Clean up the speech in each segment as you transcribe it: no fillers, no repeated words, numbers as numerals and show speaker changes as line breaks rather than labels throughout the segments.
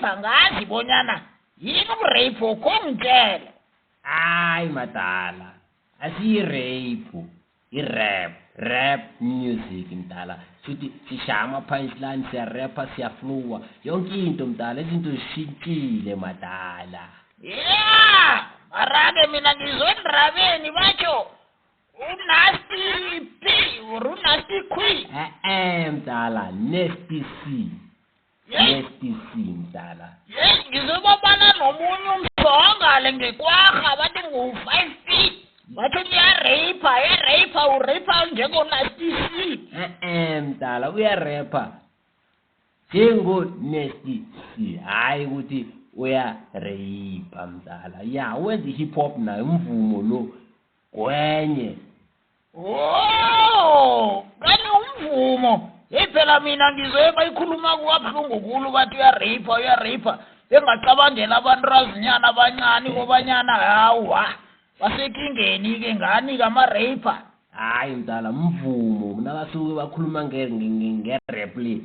rape ngazi bonyana yini rape ukungitshela.
Hayi Madala, asi-rape, i-rap music Mdala. Futhi sishaya ama-punchline, siyarapha, siyaflowa, yonke into Mdala, izinto zishintshile Madala.
Yeah, mara-ke mina ngizwe endabeni batsho unasty P or unasty Q.
Mdala, Nasty C. Nasty C Mdala.
Ngizwe babana nomunye umsongale ngekwarha bathi ngu-5 feet. Bathi uyarapha, urapha njengo-Nasty C.
Mdala, uyarapha njengo-Nasty C, hayi ukuthi uyarapha Mdala. Ya, wenza i-hip hop nayo umvumo lo kwenye.
Oh, kanti umvumo. Phela mina ngizwe bayikhuluma kwabuhlungu khulu bathi uyarapha. Engacabangela abantwazinyana abancane kobanyana hawa basekingeni-ke ngani kama-raper.
Hayi Mdala, mvumo nakasuke bakhuluma nge-rap le,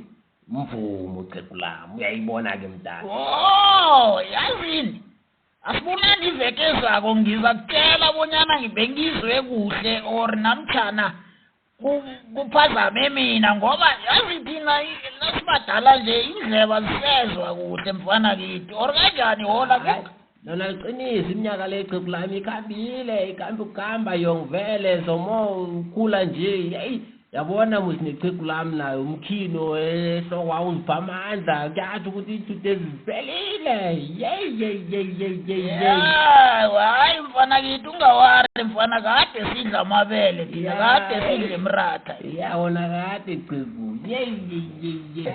mvumo xhegu lami, uyayibona-ke Mdala.
Oh, yazini asibonani iveke ezako ngiza kutshela bonyana ngibengizwe kuhle or namtjhana kuphazame mina ngoba yazi thina nasibadala nje indleba zisezwa kuhle mfana kithi or kanjani hola.
Lona liqinisa iminyaka le xhegu lami ikhambile, ikambe ukuhamba yongivele zomo ukhula nje. Yeyi, yabona musi nexhegu lami nayo umkhino ehlokwa uzipha amandla, kuyathi ukuthi iy'thuthu eziphelile. Yeyi.
Hayi mfana kithi ungawari mfana, kade sidla amabele thina, kade sidla imratha.
Yabona kade xhegu. Yeyi.